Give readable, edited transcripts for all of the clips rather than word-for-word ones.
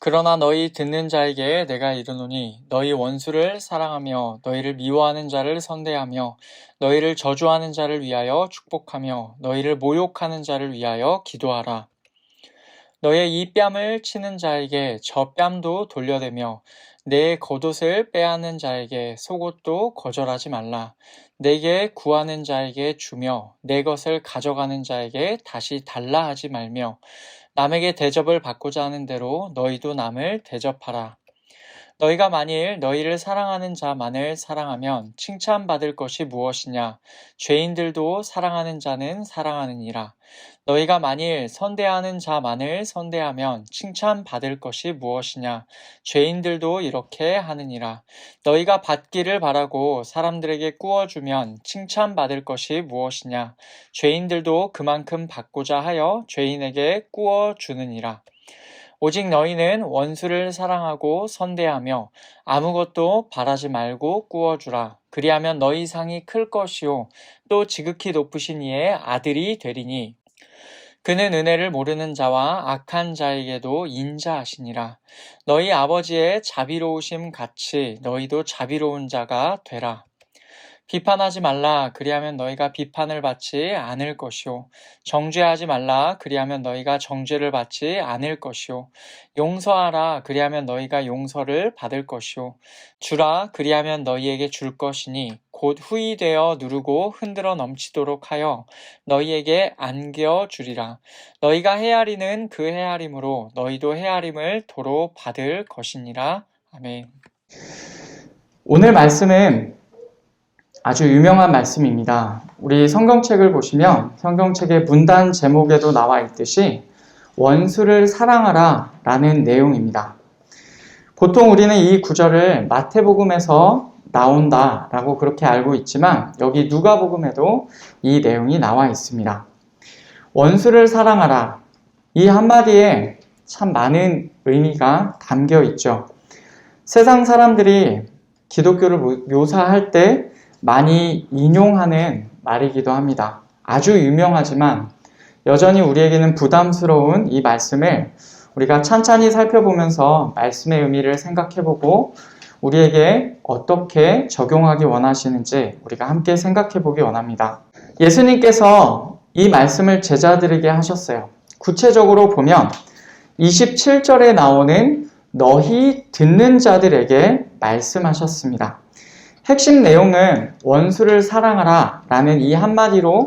그러나 너희 듣는 자에게 내가 이르노니 너희 원수를 사랑하며 너희를 미워하는 자를 선대하며 너희를 저주하는 자를 위하여 축복하며 너희를 모욕하는 자를 위하여 기도하라. 너의 이 뺨을 치는 자에게 저 뺨도 돌려대며 내 겉옷을 빼앗는 자에게 속옷도 거절하지 말라. 내게 구하는 자에게 주며 내 것을 가져가는 자에게 다시 달라 하지 말며 남에게 대접을 받고자 하는 대로 너희도 남을 대접하라. 너희가 만일 너희를 사랑하는 자만을 사랑하면 칭찬받을 것이 무엇이냐? 죄인들도 사랑하는 자는 사랑하느니라. 너희가 만일 선대하는 자만을 선대하면 칭찬받을 것이 무엇이냐? 죄인들도 이렇게 하느니라. 너희가 받기를 바라고 사람들에게 꾸어주면 칭찬받을 것이 무엇이냐? 죄인들도 그만큼 받고자 하여 죄인에게 꾸어주느니라. 오직 너희는 원수를 사랑하고 선대하며 아무것도 바라지 말고 꾸어주라. 그리하면 너희 상이 클 것이요 또 지극히 높으신 이의 아들이 되리니 그는 은혜를 모르는 자와 악한 자에게도 인자하시니라. 너희 아버지의 자비로우심 같이 너희도 자비로운 자가 되라. 비판하지 말라. 그리하면 너희가 비판을 받지 않을 것이요. 정죄하지 말라. 그리하면 너희가 정죄를 받지 않을 것이요. 용서하라. 그리하면 너희가 용서를 받을 것이요. 주라. 그리하면 너희에게 줄 것이니 곧 후히 되어 누르고 흔들어 넘치도록 하여 너희에게 안겨 주리라. 너희가 헤아리는 그 헤아림으로 너희도 헤아림을 도로 받을 것이니라. 아멘. 오늘 말씀은 아주 유명한 말씀입니다. 우리 성경책을 보시면 성경책의 문단 제목에도 나와 있듯이 원수를 사랑하라 라는 내용입니다. 보통 우리는 이 구절을 마태복음에서 나온다 라고 그렇게 알고 있지만 여기 누가복음에도 이 내용이 나와 있습니다. 원수를 사랑하라, 이 한마디에 참 많은 의미가 담겨 있죠. 세상 사람들이 기독교를 묘사할 때 많이 인용하는 말이기도 합니다. 아주 유명하지만 여전히 우리에게는 부담스러운 이 말씀을 우리가 찬찬히 살펴보면서 말씀의 의미를 생각해보고 우리에게 어떻게 적용하기 원하시는지 우리가 함께 생각해보기 원합니다. 예수님께서 이 말씀을 제자들에게 하셨어요. 구체적으로 보면 27절에 나오는 너희 듣는 자들에게 말씀하셨습니다. 핵심 내용은 원수를 사랑하라 라는 이 한마디로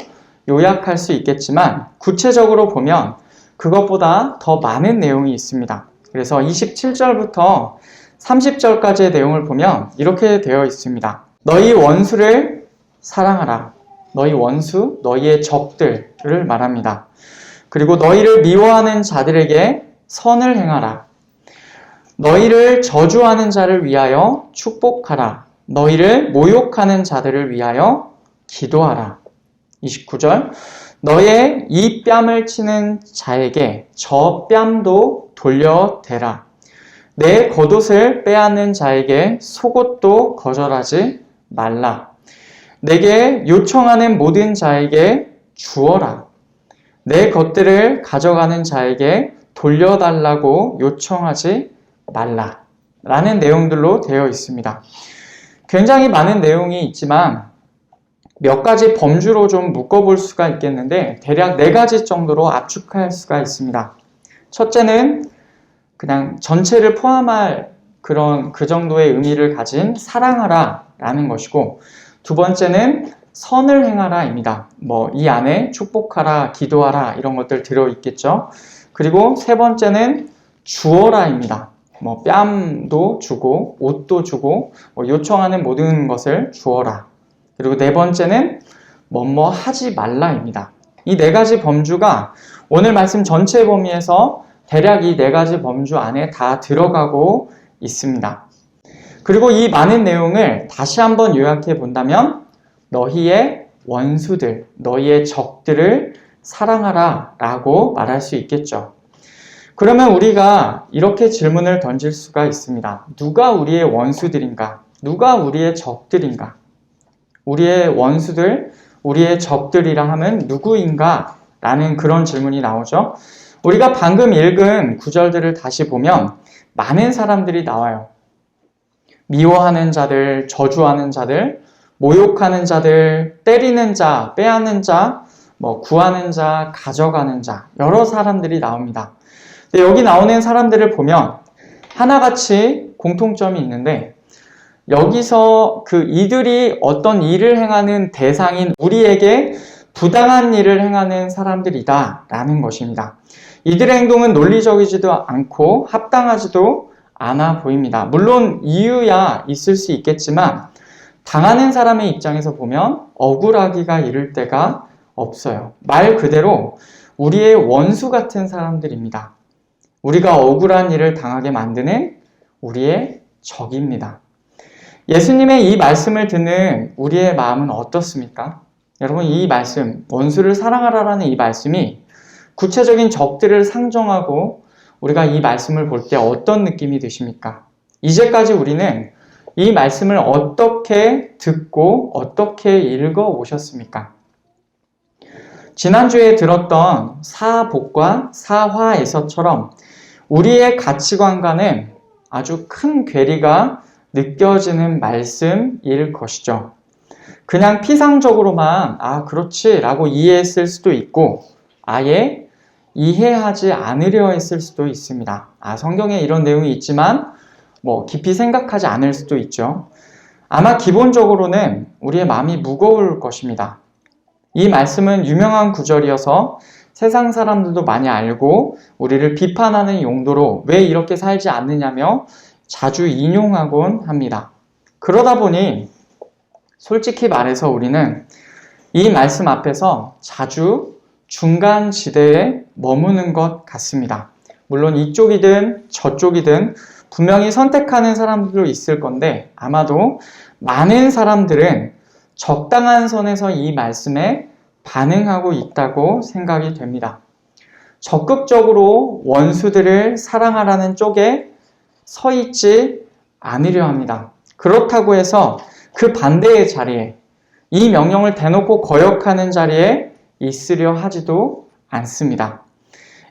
요약할 수 있겠지만 구체적으로 보면 그것보다 더 많은 내용이 있습니다. 그래서 27절부터 30절까지의 내용을 보면 이렇게 되어 있습니다. 너희 원수를 사랑하라. 너희 원수, 너희의 적들을 말합니다. 그리고 너희를 미워하는 자들에게 선을 행하라. 너희를 저주하는 자를 위하여 축복하라. 너희를 모욕하는 자들을 위하여 기도하라. 29절 너의 이 뺨을 치는 자에게 저 뺨도 돌려대라. 내 겉옷을 빼앗는 자에게 속옷도 거절하지 말라. 내게 요청하는 모든 자에게 주어라. 내 것들을 가져가는 자에게 돌려달라고 요청하지 말라. 라는 내용들로 되어 있습니다. 굉장히 많은 내용이 있지만 몇 가지 범주로 좀 묶어볼 수가 있겠는데 대략 4가지 정도로 압축할 수가 있습니다. 첫째는 그냥 전체를 포함할 그 정도의 의미를 가진 사랑하라 라는 것이고, 두 번째는 선을 행하라입니다. 이 안에 축복하라, 기도하라 이런 것들 들어있겠죠. 그리고 세 번째는 주어라입니다. 뺨도 주고 옷도 주고 요청하는 모든 것을 주어라. 그리고 네 번째는 뭐뭐 하지 말라입니다. 이 4가지 범주가 오늘 말씀 전체 범위에서 대략 이 4가지 범주 안에 다 들어가고 있습니다. 그리고 이 많은 내용을 다시 한번 요약해 본다면 너희의 원수들, 너희의 적들을 사랑하라 라고 말할 수 있겠죠. 그러면 우리가 이렇게 질문을 던질 수가 있습니다. 누가 우리의 원수들인가? 누가 우리의 적들인가? 우리의 원수들, 우리의 적들이라 하면 누구인가? 라는 그런 질문이 나오죠. 우리가 방금 읽은 구절들을 다시 보면 많은 사람들이 나와요. 미워하는 자들, 저주하는 자들, 모욕하는 자들, 때리는 자, 빼앗는 자, 구하는 자, 가져가는 자, 여러 사람들이 나옵니다. 근데 여기 나오는 사람들을 보면 하나같이 공통점이 있는데, 여기서 이들이 어떤 일을 행하는 대상인 우리에게 부당한 일을 행하는 사람들이다 라는 것입니다. 이들의 행동은 논리적이지도 않고 합당하지도 않아 보입니다. 물론 이유야 있을 수 있겠지만 당하는 사람의 입장에서 보면 억울하기가 이를 데가 없어요. 말 그대로 우리의 원수 같은 사람들입니다. 우리가 억울한 일을 당하게 만드는 우리의 적입니다. 예수님의 이 말씀을 듣는 우리의 마음은 어떻습니까? 여러분, 이 말씀, 원수를 사랑하라라는 이 말씀이 구체적인 적들을 상정하고 우리가 이 말씀을 볼 때 어떤 느낌이 드십니까? 이제까지 우리는 이 말씀을 어떻게 듣고 어떻게 읽어 오셨습니까? 지난주에 들었던 사복과 사화에서처럼 우리의 가치관과는 아주 큰 괴리가 느껴지는 말씀일 것이죠. 그냥 피상적으로만 그렇지 라고 이해했을 수도 있고 아예 이해하지 않으려 했을 수도 있습니다. 성경에 이런 내용이 있지만 깊이 생각하지 않을 수도 있죠. 아마 기본적으로는 우리의 마음이 무거울 것입니다. 이 말씀은 유명한 구절이어서 세상 사람들도 많이 알고 우리를 비판하는 용도로 왜 이렇게 살지 않느냐며 자주 인용하곤 합니다. 그러다 보니 솔직히 말해서 우리는 이 말씀 앞에서 자주 중간 지대에 머무는 것 같습니다. 물론 이쪽이든 저쪽이든 분명히 선택하는 사람들도 있을 건데 아마도 많은 사람들은 적당한 선에서 이 말씀에 반응하고 있다고 생각이 됩니다. 적극적으로 원수들을 사랑하라는 쪽에 서 있지 않으려 합니다. 그렇다고 해서 그 반대의 자리에 이 명령을 대놓고 거역하는 자리에 있으려 하지도 않습니다.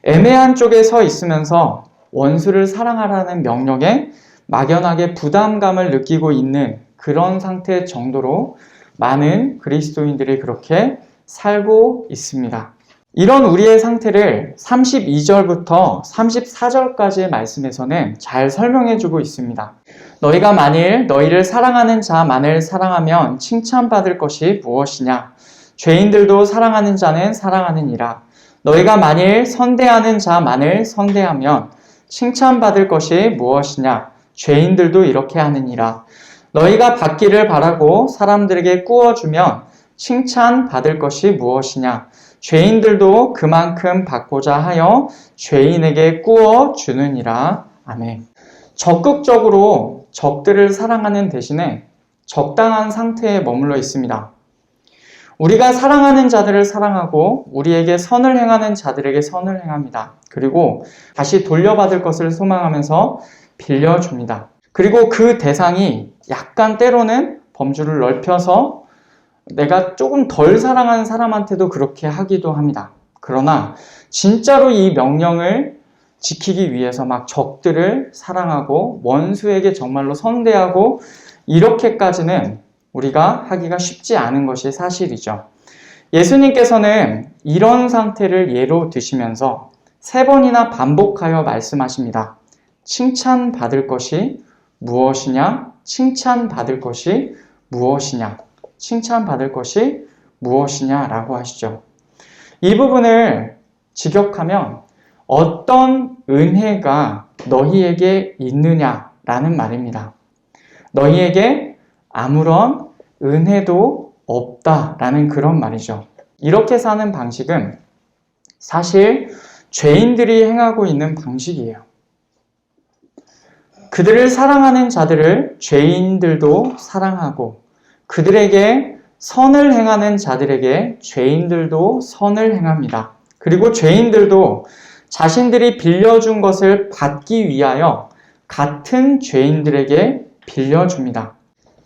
애매한 쪽에 서 있으면서 원수를 사랑하라는 명령에 막연하게 부담감을 느끼고 있는 그런 상태 정도로 많은 그리스도인들이 그렇게 살고 있습니다. 이런 우리의 상태를 32절부터 34절까지의 말씀에서는 잘 설명해주고 있습니다. 너희가 만일 너희를 사랑하는 자만을 사랑하면 칭찬받을 것이 무엇이냐? 죄인들도 사랑하는 자는 사랑하느니라. 너희가 만일 선대하는 자만을 선대하면 칭찬받을 것이 무엇이냐? 죄인들도 이렇게 하느니라. 너희가 받기를 바라고 사람들에게 꾸어주면 칭찬받을 것이 무엇이냐? 죄인들도 그만큼 받고자 하여 죄인에게 꾸어주느니라. 아멘. 적극적으로 적들을 사랑하는 대신에 적당한 상태에 머물러 있습니다. 우리가 사랑하는 자들을 사랑하고 우리에게 선을 행하는 자들에게 선을 행합니다. 그리고 다시 돌려받을 것을 소망하면서 빌려줍니다. 그리고 그 대상이 약간 때로는 범주를 넓혀서 내가 조금 덜 사랑하는 사람한테도 그렇게 하기도 합니다. 그러나 진짜로 이 명령을 지키기 위해서 막 적들을 사랑하고 원수에게 정말로 선대하고 이렇게까지는 우리가 하기가 쉽지 않은 것이 사실이죠. 예수님께서는 이런 상태를 예로 드시면서 3번이나 반복하여 말씀하십니다. 칭찬받을 것이 무엇이냐? 칭찬받을 것이 무엇이냐? 칭찬받을 것이 무엇이냐? 라고 하시죠. 이 부분을 직역하면 어떤 은혜가 너희에게 있느냐라는 말입니다. 너희에게 아무런 은혜도 없다라는 그런 말이죠. 이렇게 사는 방식은 사실 죄인들이 행하고 있는 방식이에요. 그들을 사랑하는 자들을 죄인들도 사랑하고 그들에게 선을 행하는 자들에게 죄인들도 선을 행합니다. 그리고 죄인들도 자신들이 빌려준 것을 받기 위하여 같은 죄인들에게 빌려줍니다.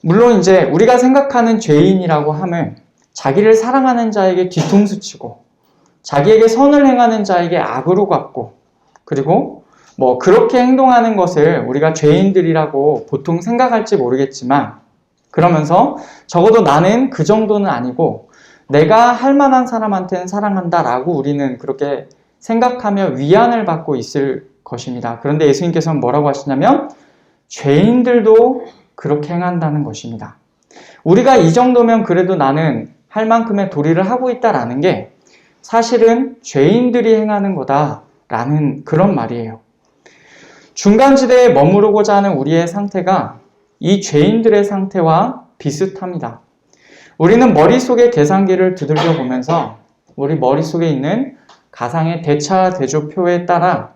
물론 이제 우리가 생각하는 죄인이라고 하면 자기를 사랑하는 자에게 뒤통수 치고 자기에게 선을 행하는 자에게 악으로 갚고 그리고 그렇게 행동하는 것을 우리가 죄인들이라고 보통 생각할지 모르겠지만, 그러면서 적어도 나는 그 정도는 아니고 내가 할 만한 사람한테는 사랑한다라고 우리는 그렇게 생각하며 위안을 받고 있을 것입니다. 그런데 예수님께서는 뭐라고 하시냐면 죄인들도 그렇게 행한다는 것입니다. 우리가 이 정도면 그래도 나는 할 만큼의 도리를 하고 있다라는 게 사실은 죄인들이 행하는 거다라는 그런 말이에요. 중간지대에 머무르고자 하는 우리의 상태가 이 죄인들의 상태와 비슷합니다. 우리는 머릿속의 계산기를 두들겨 보면서 우리 머릿속에 있는 가상의 대차대조표에 따라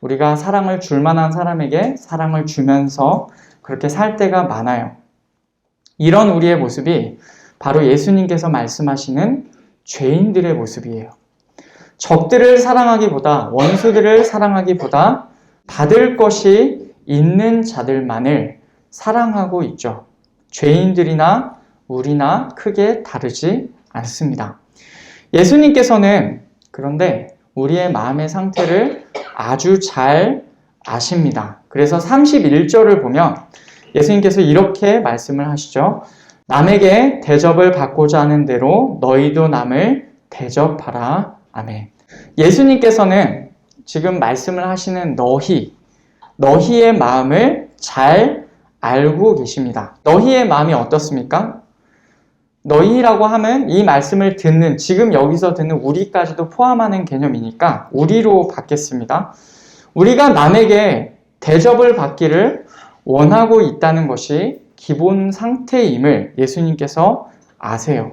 우리가 사랑을 줄 만한 사람에게 사랑을 주면서 그렇게 살 때가 많아요. 이런 우리의 모습이 바로 예수님께서 말씀하시는 죄인들의 모습이에요. 적들을 사랑하기보다, 원수들을 사랑하기보다 받을 것이 있는 자들만을 사랑하고 있죠. 죄인들이나 우리나 크게 다르지 않습니다. 예수님께서는 그런데 우리의 마음의 상태를 아주 잘 아십니다. 그래서 31절을 보면 예수님께서 이렇게 말씀을 하시죠. 남에게 대접을 받고자 하는 대로 너희도 남을 대접하라. 아멘. 예수님께서는 지금 말씀을 하시는 너희의 마음을 잘 알고 계십니다. 너희의 마음이 어떻습니까? 너희라고 하면 이 말씀을 듣는, 지금 여기서 듣는 우리까지도 포함하는 개념이니까 우리로 받겠습니다. 우리가 남에게 대접을 받기를 원하고 있다는 것이 기본 상태임을 예수님께서 아세요.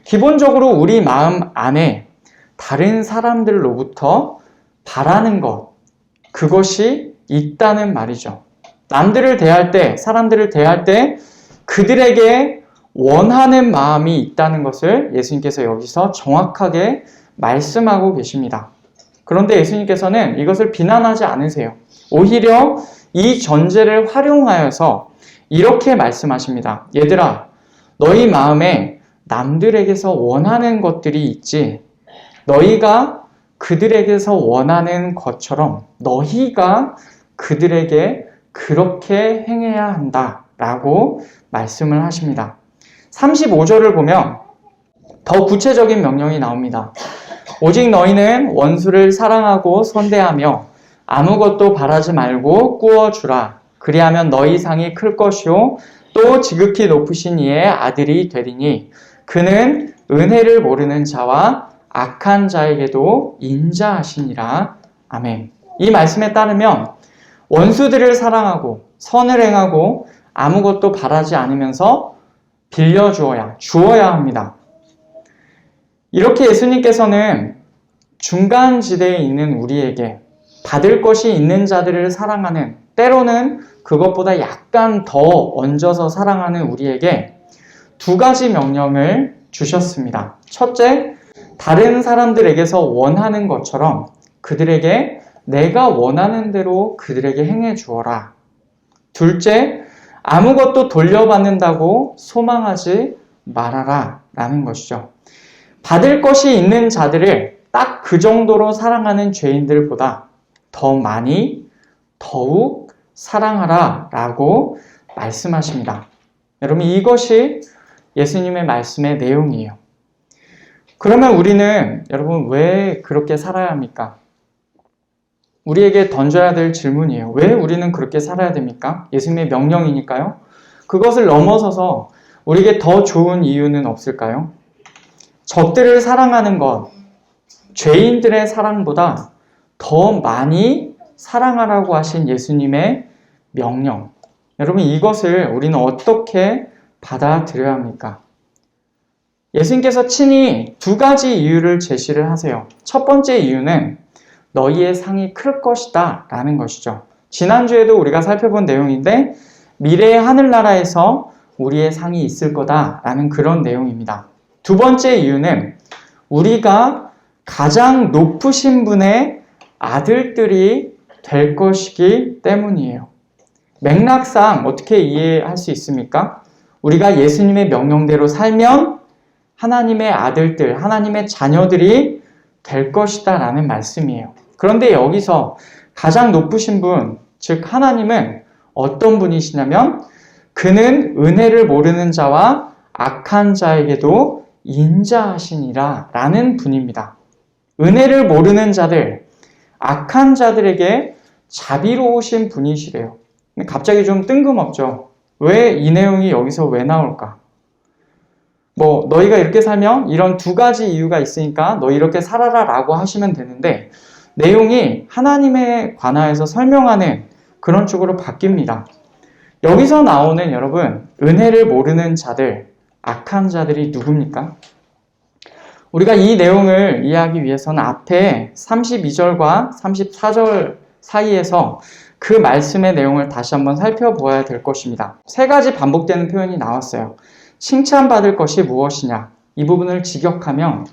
기본적으로 우리 마음 안에 다른 사람들로부터 바라는 것, 그것이 있다는 말이죠. 남들을 대할 때, 사람들을 대할 때 그들에게 원하는 마음이 있다는 것을 예수님께서 여기서 정확하게 말씀하고 계십니다. 그런데 예수님께서는 이것을 비난하지 않으세요. 오히려 이 전제를 활용하여서 이렇게 말씀하십니다. 얘들아, 너희 마음에 남들에게서 원하는 것들이 있지, 너희가 그들에게서 원하는 것처럼 너희가 그들에게 그렇게 행해야 한다라고 말씀을 하십니다. 35절을 보면 더 구체적인 명령이 나옵니다. 오직 너희는 원수를 사랑하고 선대하며 아무것도 바라지 말고 꾸어주라. 그리하면 너희 상이 클 것이요 또 지극히 높으신 이의 아들이 되리니 그는 은혜를 모르는 자와 악한 자에게도 인자하시니라. 아멘. 이 말씀에 따르면 원수들을 사랑하고 선을 행하고 아무것도 바라지 않으면서 주어야 합니다. 이렇게 예수님께서는 중간지대에 있는 우리에게 받을 것이 있는 자들을 사랑하는, 때로는 그것보다 약간 더 얹어서 사랑하는 우리에게 두 가지 명령을 주셨습니다. 첫째, 다른 사람들에게서 원하는 것처럼 그들에게 내가 원하는 대로 그들에게 행해 주어라. 둘째, 아무것도 돌려받는다고 소망하지 말아라 라는 것이죠. 받을 것이 있는 자들을 딱 그 정도로 사랑하는 죄인들보다 더 많이 더욱 사랑하라 라고 말씀하십니다. 여러분, 이것이 예수님의 말씀의 내용이에요. 그러면 우리는 여러분 왜 그렇게 살아야 합니까? 우리에게 던져야 될 질문이에요. 왜 우리는 그렇게 살아야 됩니까? 예수님의 명령이니까요. 그것을 넘어서서 우리에게 더 좋은 이유는 없을까요? 적들을 사랑하는 것, 죄인들의 사랑보다 더 많이 사랑하라고 하신 예수님의 명령. 여러분, 이것을 우리는 어떻게 받아들여야 합니까? 예수님께서 친히 두 가지 이유를 제시를 하세요. 첫 번째 이유는 너희의 상이 클 것이다 라는 것이죠. 지난주에도 우리가 살펴본 내용인데 미래의 하늘나라에서 우리의 상이 있을 거다 라는 그런 내용입니다. 두 번째 이유는 우리가 가장 높으신 분의 아들들이 될 것이기 때문이에요. 맥락상 어떻게 이해할 수 있습니까? 우리가 예수님의 명령대로 살면 하나님의 아들들, 하나님의 자녀들이 될 것이다 라는 말씀이에요. 그런데 여기서 가장 높으신 분, 즉 하나님은 어떤 분이시냐면 그는 은혜를 모르는 자와 악한 자에게도 인자하시니라 라는 분입니다. 은혜를 모르는 자들, 악한 자들에게 자비로우신 분이시래요. 근데 갑자기 좀 뜬금없죠. 왜 이 내용이 여기서 왜 나올까? 너희가 이렇게 살면 이런 두 가지 이유가 있으니까 너 이렇게 살아라 라고 하시면 되는데 내용이 하나님에 관하여서 설명하는 그런 쪽으로 바뀝니다. 여기서 나오는 여러분, 은혜를 모르는 자들, 악한 자들이 누굽니까? 우리가 이 내용을 이해하기 위해서는 앞에 32절과 34절 사이에서 그 말씀의 내용을 다시 한번 살펴보아야 될 것입니다. 세 가지 반복되는 표현이 나왔어요. 칭찬받을 것이 무엇이냐? 이 부분을 직역하면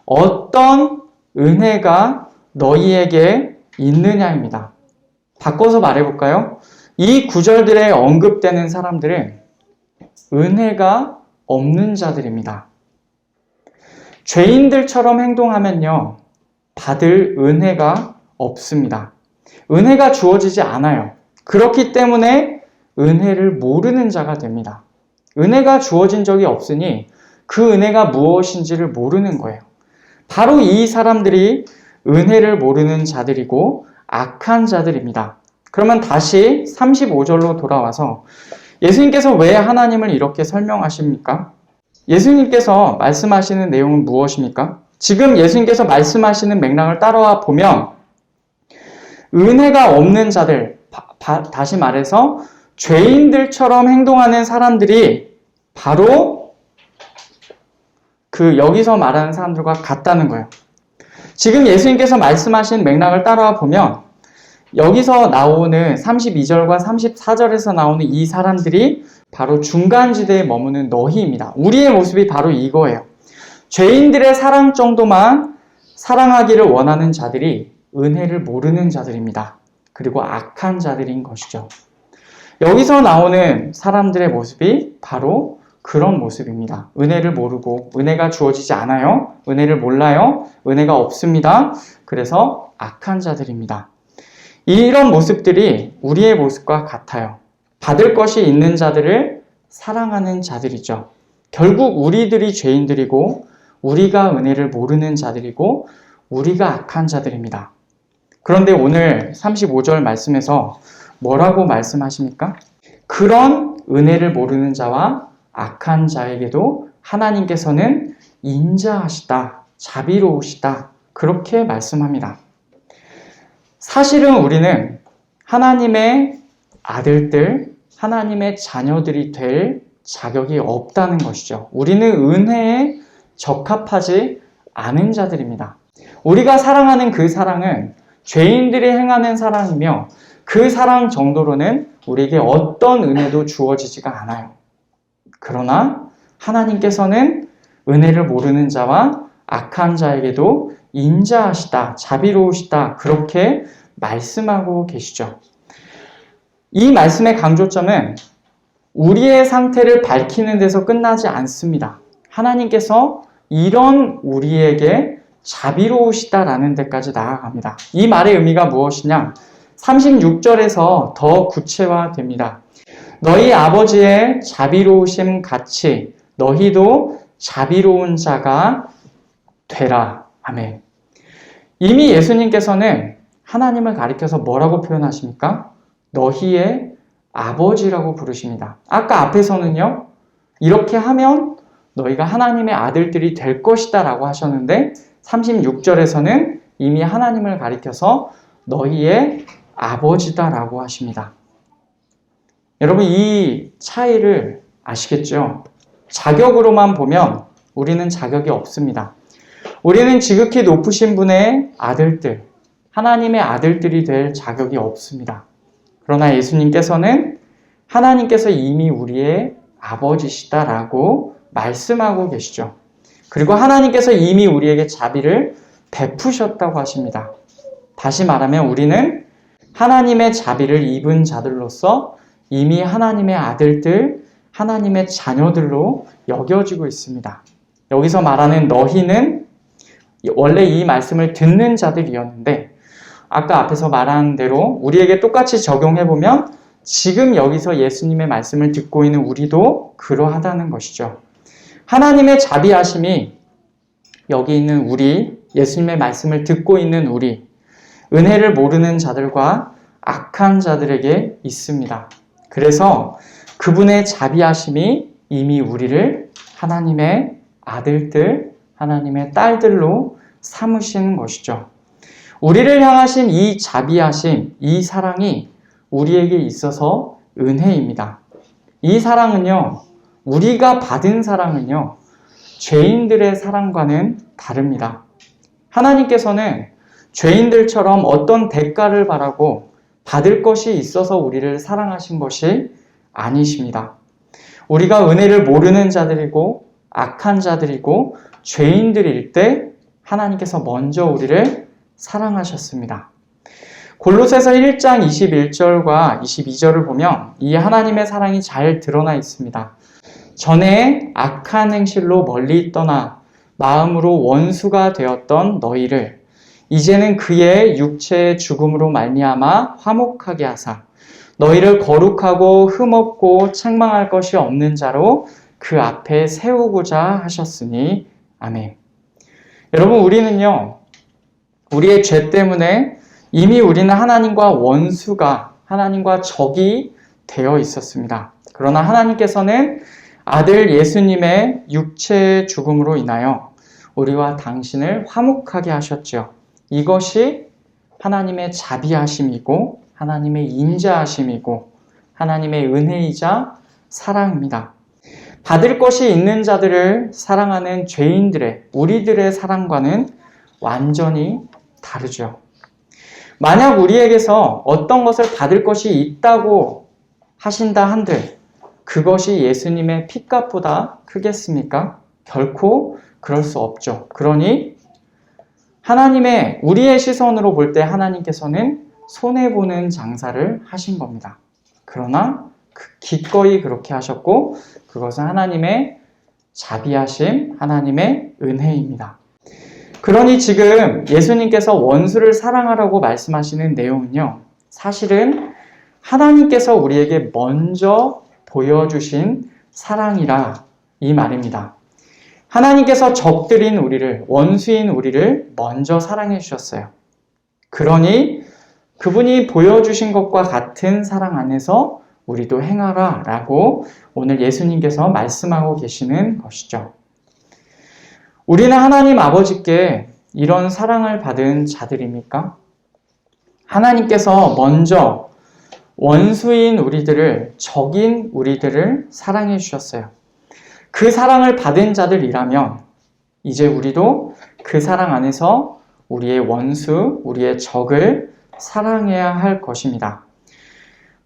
어떤 은혜가 너희에게 있느냐입니다. 바꿔서 말해볼까요? 이 구절들에 언급되는 사람들은 은혜가 없는 자들입니다. 죄인들처럼 행동하면요, 받을 은혜가 없습니다. 은혜가 주어지지 않아요. 그렇기 때문에 은혜를 모르는 자가 됩니다. 은혜가 주어진 적이 없으니 그 은혜가 무엇인지를 모르는 거예요. 바로 이 사람들이 은혜를 모르는 자들이고 악한 자들입니다. 그러면 다시 35절로 돌아와서 예수님께서 왜 하나님을 이렇게 설명하십니까? 예수님께서 말씀하시는 내용은 무엇입니까? 지금 예수님께서 말씀하시는 맥락을 따라와 보면 은혜가 없는 자들, 다시 말해서 죄인들처럼 행동하는 사람들이 바로 여기서 말하는 사람들과 같다는 거예요. 지금 예수님께서 말씀하신 맥락을 따라와 보면 여기서 나오는 32절과 34절에서 나오는 이 사람들이 바로 중간지대에 머무는 너희입니다. 우리의 모습이 바로 이거예요. 죄인들의 사랑 정도만 사랑하기를 원하는 자들이 은혜를 모르는 자들입니다. 그리고 악한 자들인 것이죠. 여기서 나오는 사람들의 모습이 바로 그런 모습입니다. 은혜를 모르고 은혜가 주어지지 않아요. 은혜를 몰라요. 은혜가 없습니다. 그래서 악한 자들입니다. 이런 모습들이 우리의 모습과 같아요. 받을 것이 있는 자들을 사랑하는 자들이죠. 결국 우리들이 죄인들이고 우리가 은혜를 모르는 자들이고 우리가 악한 자들입니다. 그런데 오늘 35절 말씀에서 뭐라고 말씀하십니까? 그런 은혜를 모르는 자와 악한 자에게도 하나님께서는 인자하시다, 자비로우시다, 그렇게 말씀합니다. 사실은 우리는 하나님의 아들들, 하나님의 자녀들이 될 자격이 없다는 것이죠. 우리는 은혜에 적합하지 않은 자들입니다. 우리가 사랑하는 그 사랑은 죄인들이 행하는 사랑이며 그 사랑 정도로는 우리에게 어떤 은혜도 주어지지가 않아요. 그러나 하나님께서는 은혜를 모르는 자와 악한 자에게도 인자하시다, 자비로우시다, 그렇게 말씀하고 계시죠. 이 말씀의 강조점은 우리의 상태를 밝히는 데서 끝나지 않습니다. 하나님께서 이런 우리에게 자비로우시다라는 데까지 나아갑니다. 이 말의 의미가 무엇이냐? 36절에서 더 구체화됩니다. 너희 아버지의 자비로우심 같이 너희도 자비로운 자가 되라. 아멘. 이미 예수님께서는 하나님을 가리켜서 뭐라고 표현하십니까? 너희의 아버지라고 부르십니다. 아까 앞에서는요, 이렇게 하면 너희가 하나님의 아들들이 될 것이다 라고 하셨는데 36절에서는 이미 하나님을 가리켜서 너희의 아버지다 라고 하십니다. 여러분, 이 차이를 아시겠죠? 자격으로만 보면 우리는 자격이 없습니다. 우리는 지극히 높으신 분의 아들들, 하나님의 아들들이 될 자격이 없습니다. 그러나 예수님께서는 하나님께서 이미 우리의 아버지시다라고 말씀하고 계시죠. 그리고 하나님께서 이미 우리에게 자비를 베푸셨다고 하십니다. 다시 말하면 우리는 하나님의 자비를 입은 자들로서 이미 하나님의 아들들, 하나님의 자녀들로 여겨지고 있습니다. 여기서 말하는 너희는 원래 이 말씀을 듣는 자들이었는데 아까 앞에서 말한 대로 우리에게 똑같이 적용해보면 지금 여기서 예수님의 말씀을 듣고 있는 우리도 그러하다는 것이죠. 하나님의 자비하심이 여기 있는 우리, 예수님의 말씀을 듣고 있는 우리, 은혜를 모르는 자들과 악한 자들에게 있습니다. 그래서 그분의 자비하심이 이미 우리를 하나님의 아들들, 하나님의 딸들로 삼으시는 것이죠. 우리를 향하신 이 자비하심, 이 사랑이 우리에게 있어서 은혜입니다. 이 사랑은요, 우리가 받은 사랑은요, 죄인들의 사랑과는 다릅니다. 하나님께서는 죄인들처럼 어떤 대가를 바라고 받을 것이 있어서 우리를 사랑하신 것이 아니십니다. 우리가 은혜를 모르는 자들이고 악한 자들이고 죄인들일 때 하나님께서 먼저 우리를 사랑하셨습니다. 골로새서 1장 21절과 22절을 보면 이 하나님의 사랑이 잘 드러나 있습니다. 전에 악한 행실로 멀리 떠나 마음으로 원수가 되었던 너희를 이제는 그의 육체의 죽음으로 말미암아 화목하게 하사 너희를 거룩하고 흠없고 책망할 것이 없는 자로 그 앞에 세우고자 하셨으니 아멘. 여러분, 우리는요, 우리의 죄 때문에 이미 우리는 하나님과 원수가, 하나님과 적이 되어 있었습니다. 그러나 하나님께서는 아들 예수님의 육체의 죽음으로 인하여 우리와 당신을 화목하게 하셨죠. 이것이 하나님의 자비하심이고 하나님의 인자하심이고 하나님의 은혜이자 사랑입니다. 받을 것이 있는 자들을 사랑하는 죄인들의, 우리들의 사랑과는 완전히 다르죠. 만약 우리에게서 어떤 것을 받을 것이 있다고 하신다 한들 그것이 예수님의 핏값보다 크겠습니까? 결코 그럴 수 없죠. 그러니 하나님의, 우리의 시선으로 볼 때 하나님께서는 손해보는 장사를 하신 겁니다. 그러나 기꺼이 그렇게 하셨고 그것은 하나님의 자비하심, 하나님의 은혜입니다. 그러니 지금 예수님께서 원수를 사랑하라고 말씀하시는 내용은요, 사실은 하나님께서 우리에게 먼저 보여주신 사랑이라 이 말입니다. 하나님께서 적들인 우리를, 원수인 우리를 먼저 사랑해 주셨어요. 그러니 그분이 보여주신 것과 같은 사랑 안에서 우리도 행하라 라고 오늘 예수님께서 말씀하고 계시는 것이죠. 우리는 하나님 아버지께 이런 사랑을 받은 자들입니까? 하나님께서 먼저 원수인 우리들을, 적인 우리들을 사랑해 주셨어요. 그 사랑을 받은 자들이라면 이제 우리도 그 사랑 안에서 우리의 원수, 우리의 적을 사랑해야 할 것입니다.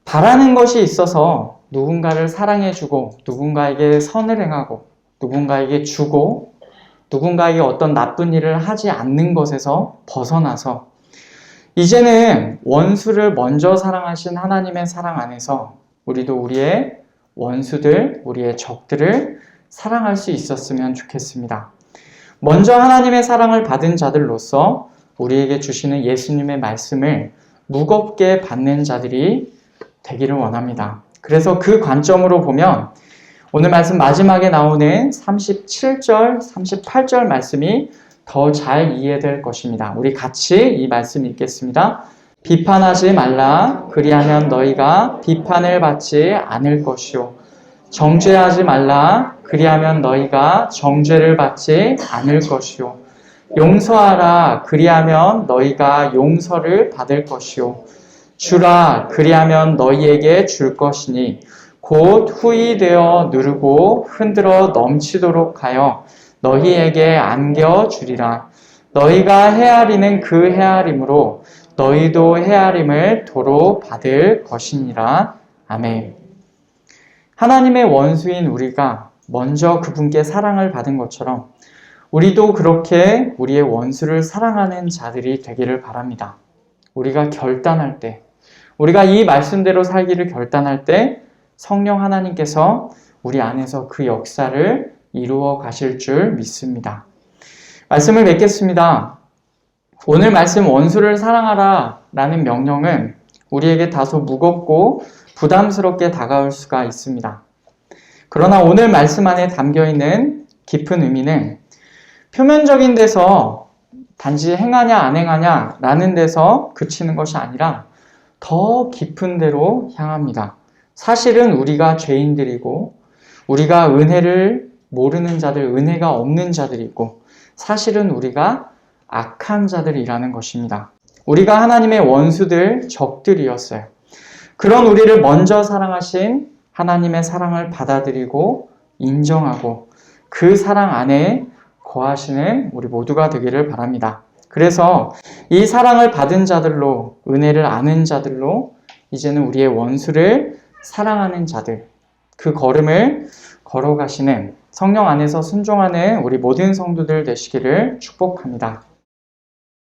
바라는 것이 있어서 누군가를 사랑해주고 누군가에게 선을 행하고 누군가에게 주고 누군가에게 어떤 나쁜 일을 하지 않는 것에서 벗어나서 이제는 원수를 먼저 사랑하신 하나님의 사랑 안에서 우리도 우리의 원수들, 우리의 적들을 사랑할 수 있었으면 좋겠습니다. 먼저 하나님의 사랑을 받은 자들로서 우리에게 주시는 예수님의 말씀을 무겁게 받는 자들이 되기를 원합니다. 그래서 그 관점으로 보면 오늘 말씀 마지막에 나오는 37절, 38절 말씀이 더 잘 이해될 것입니다. 우리 같이 이 말씀 읽겠습니다. 비판하지 말라. 그리하면 너희가 비판을 받지 않을 것이요. 정죄하지 말라. 그리하면 너희가 정죄를 받지 않을 것이요. 용서하라. 그리하면 너희가 용서를 받을 것이요. 주라. 그리하면 너희에게 줄 것이니 곧 후이되어 누르고 흔들어 넘치도록 하여 너희에게 안겨주리라. 너희가 헤아리는 그 헤아림으로 너희도 헤아림을 도로 받을 것이니라. 아멘. 하나님의 원수인 우리가 먼저 그분께 사랑을 받은 것처럼 우리도 그렇게 우리의 원수를 사랑하는 자들이 되기를 바랍니다. 우리가 결단할 때, 우리가 이 말씀대로 살기를 결단할 때 성령 하나님께서 우리 안에서 그 역사를 이루어 가실 줄 믿습니다. 말씀을 맺겠습니다. 오늘 말씀 원수를 사랑하라 라는 명령은 우리에게 다소 무겁고 부담스럽게 다가올 수가 있습니다. 그러나 오늘 말씀 안에 담겨 있는 깊은 의미는 표면적인 데서 단지 행하냐 안 행하냐 라는 데서 그치는 것이 아니라 더 깊은 데로 향합니다. 사실은 우리가 죄인들이고 우리가 은혜를 모르는 자들, 은혜가 없는 자들이고 사실은 우리가 악한 자들이라는 것입니다. 우리가 하나님의 원수들, 적들이었어요. 그런 우리를 먼저 사랑하신 하나님의 사랑을 받아들이고 인정하고 그 사랑 안에 거하시는 우리 모두가 되기를 바랍니다. 그래서 이 사랑을 받은 자들로, 은혜를 아는 자들로 이제는 우리의 원수를 사랑하는 자들, 그 걸음을 걸어가시는 성령 안에서 순종하는 우리 모든 성도들 되시기를 축복합니다.